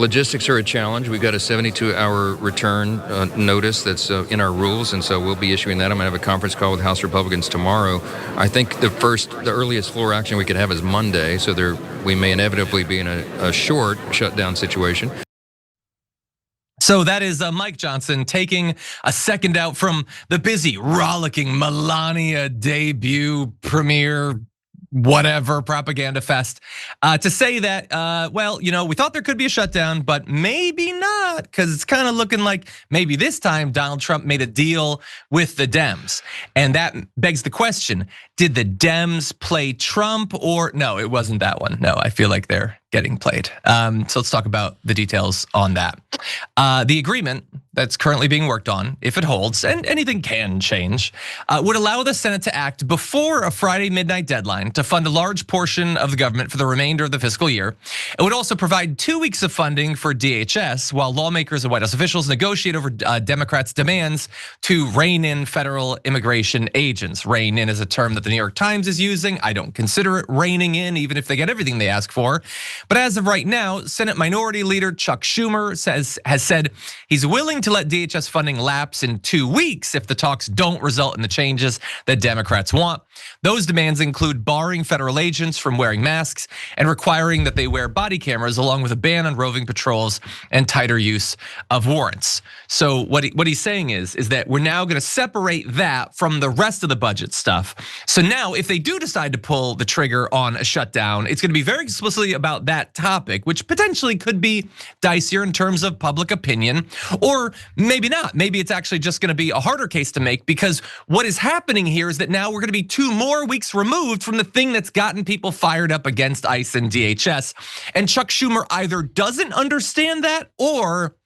Logistics are a challenge. We've got a 72-hour return notice that's in our rules, and so we'll be issuing that. I'm going to have a conference call with House Republicans tomorrow. I think the earliest floor action we could have is Monday, so we may inevitably be in a short shutdown situation. So that is Mike Johnson taking a second out from the busy, rollicking Melania debut premiere, whatever propaganda fest, to say that, well, we thought there could be a shutdown, but maybe not, because it's kind of looking like maybe this time Donald Trump made a deal with the Dems. And that begs the question, did the Dems play Trump or no, it wasn't that one. No, I feel like they're getting played. So let's talk about the details on that. The agreement that's currently being worked on, if it holds, and anything can change, would allow the Senate to act before a Friday midnight deadline to fund a large portion of the government for the remainder of the fiscal year. It would also provide 2 weeks of funding for DHS while lawmakers and White House officials negotiate over Democrats' demands to rein in federal immigration agents. Rein in is a term that the New York Times is using. I don't consider it reining in, even if they get everything they ask for. But as of right now, Senate Minority Leader Chuck Schumer has said he's willing to let DHS funding lapse in 2 weeks if the talks don't result in the changes that Democrats want. Those demands include barring federal agents from wearing masks and requiring that they wear body cameras, along with a ban on roving patrols and tighter use of warrants. So what he's saying is that we're now going to separate that from the rest of the budget stuff. So now if they do decide to pull the trigger on a shutdown, it's going to be very explicitly about that topic, which potentially could be dicier in terms of public opinion, or maybe not. Maybe it's actually just going to be a harder case to make, because what is happening here is that now we're going to be 2 more weeks removed from the thing that's gotten people fired up against ICE and DHS. And Chuck Schumer either doesn't understand that or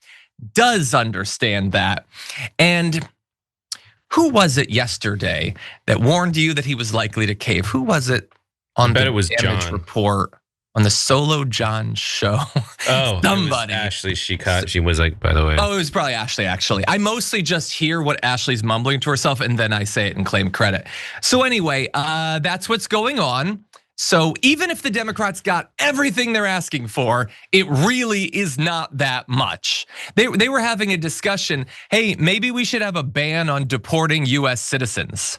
does understand that. And who was it yesterday that warned you that he was likely to cave? Who was it on the damage report? On the Solo John show. Oh, somebody. Ashley, she was like, by the way. Oh, it was probably Ashley, actually. I mostly just hear what Ashley's mumbling to herself and then I say it and claim credit. So anyway, that's what's going on. So even if the Democrats got everything they're asking for, it really is not that much. They were having a discussion, hey, maybe we should have a ban on deporting US citizens.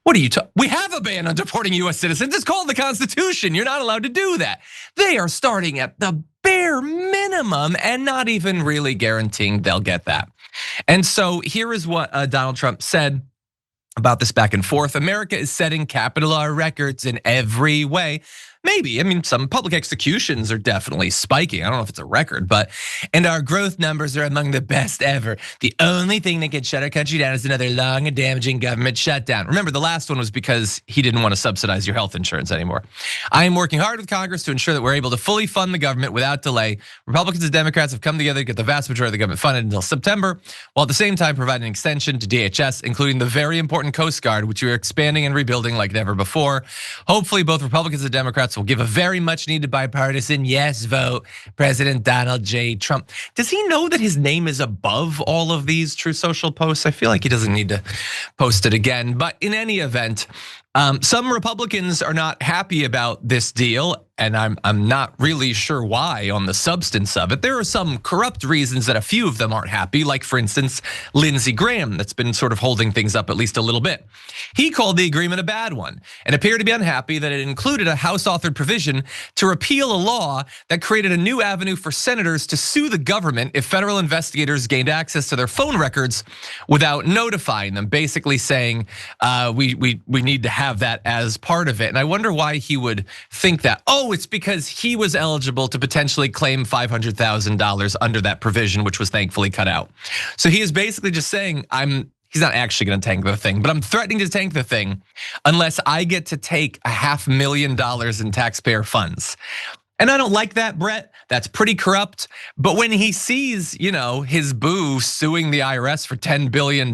What are you talking? We have a ban on deporting US citizens. It's called the Constitution. You're not allowed to do that. They are starting at the bare minimum and not even really guaranteeing they'll get that. And so here is what Donald Trump said about this back and forth. America is setting capital R records in every way. Maybe, I mean, some public executions are definitely spiking. I don't know if it's a record, and our growth numbers are among the best ever. The only thing that can shut our country down is another long and damaging government shutdown. Remember, the last one was because he didn't want to subsidize your health insurance anymore. I am working hard with Congress to ensure that we're able to fully fund the government without delay. Republicans and Democrats have come together to get the vast majority of the government funded until September, while at the same time providing an extension to DHS, including the very important Coast Guard, which we are expanding and rebuilding like never before. Hopefully, both Republicans and Democrats will give a very much needed bipartisan yes vote. President Donald J. Trump. Does he know that his name is above all of these Truth Social posts? I feel like he doesn't need to post it again. But in any event, some Republicans are not happy about this deal, and I'm not really sure why on the substance of it. There are some corrupt reasons that a few of them aren't happy, like for instance, Lindsey Graham, that's been sort of holding things up at least a little bit. He called the agreement a bad one and appeared to be unhappy that it included a House-authored provision to repeal a law that created a new avenue for senators to sue the government if federal investigators gained access to their phone records without notifying them, basically saying we need to have that as part of it. And I wonder why he would think that. Oh, it's because he was eligible to potentially claim $500,000 under that provision, which was thankfully cut out. So he is basically just saying, he's not actually gonna tank the thing, but I'm threatening to tank the thing unless I get to take $500,000 in taxpayer funds. And I don't like that, Brett. That's pretty corrupt. But when he sees, his boo suing the IRS for $10 billion,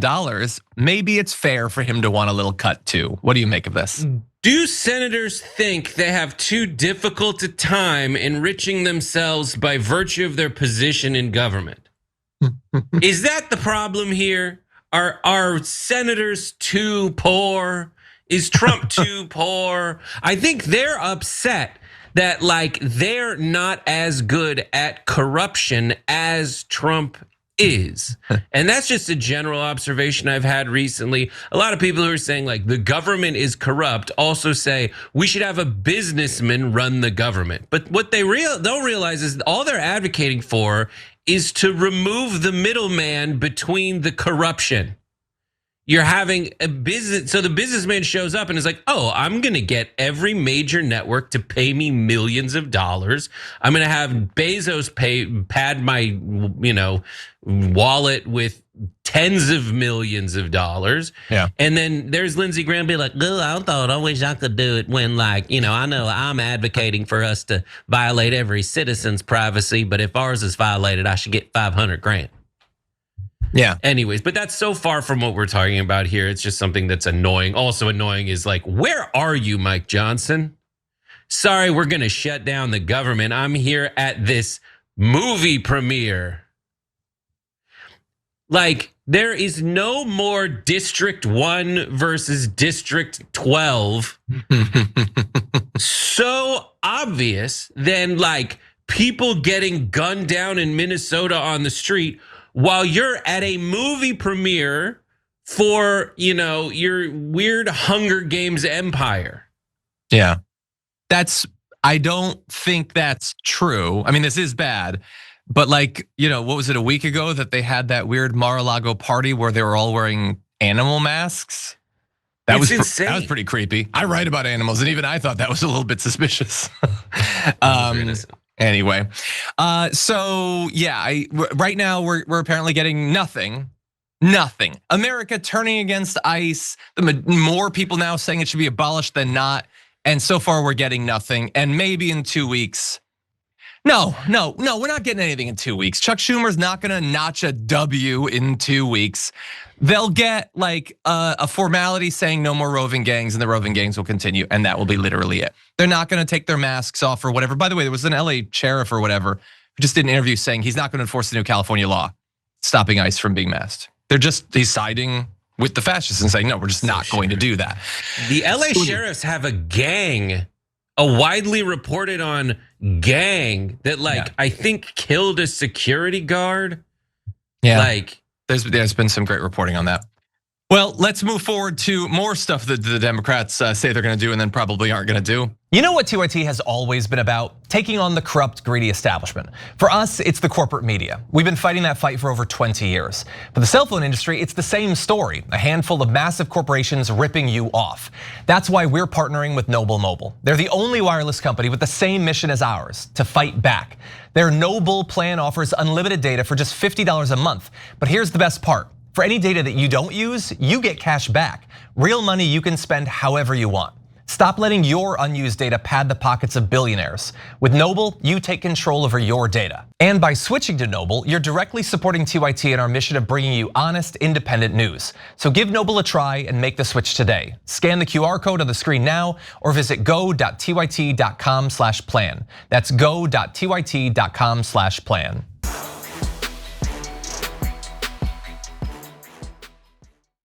maybe it's fair for him to want a little cut too. What do you make of this? Do senators think they have too difficult a time enriching themselves by virtue of their position in government? Is that the problem here? Are senators too poor? Is Trump too poor? I think they're upset that like they're not as good at corruption as Trump is. And that's just a general observation I've had recently. A lot of people who are saying like the government is corrupt also say we should have a businessman run the government. But what they don't realize is all they're advocating for is to remove the middleman between the corruption. You're having a business, so the businessman shows up and is like, oh, I'm gonna get every major network to pay me millions of dollars. I'm gonna have Bezos pad my, wallet with tens of millions of dollars. Yeah. And then there's Lindsey Graham be like, oh, I wish I could do it when I know I'm advocating for us to violate every citizen's privacy, but if ours is violated, I should get $500,000. Yeah. Anyways, but that's so far from what we're talking about here. It's just something that's annoying. Also annoying is like, where are you, Mike Johnson? Sorry, we're gonna shut down the government. I'm here at this movie premiere. Like, there is no more District 1 versus District 12 so obvious than like people getting gunned down in Minnesota on the street while you're at a movie premiere for, your weird Hunger Games empire. Yeah. I don't think that's true. I mean, this is bad. But like, what was it, a week ago that they had that weird Mar-a-Lago party where they were all wearing animal masks? That was insane. That was pretty creepy. I write about animals, and even I thought that was a little bit suspicious. Anyway, so yeah, right now we're apparently getting nothing. America turning against ICE. More people now saying it should be abolished than not. And so far we're getting nothing. And maybe in 2 weeks. No, we're not getting anything in 2 weeks. Chuck Schumer's not gonna notch a W in 2 weeks. They'll get like a formality saying no more roving gangs, and the roving gangs will continue, and that will be literally it. They're not gonna take their masks off or whatever. By the way, there was an LA sheriff or whatever who just did an interview saying he's not gonna enforce the new California law stopping ICE from being masked. He's siding with the fascists and saying, no, we're just not going to do that. The LA sheriffs have a gang, a widely reported on gang that I think killed a security guard. Yeah, there's been some great reporting on that. Well, let's move forward to more stuff that the Democrats say they're gonna do and then probably aren't gonna do. You know what TYT has always been about? Taking on the corrupt, greedy establishment. For us, it's the corporate media. We've been fighting that fight for over 20 years. For the cell phone industry, it's the same story. A handful of massive corporations ripping you off. That's why we're partnering with Noble Mobile. They're the only wireless company with the same mission as ours, to fight back. Their Noble plan offers unlimited data for just $50 a month. But here's the best part. For any data that you don't use, you get cash back. Real money you can spend however you want. Stop letting your unused data pad the pockets of billionaires. With Noble, you take control over your data. And by switching to Noble, you're directly supporting TYT in our mission of bringing you honest, independent news. So give Noble a try and make the switch today. Scan the QR code on the screen now or visit go.tyt.com/plan. That's go.tyt.com/plan.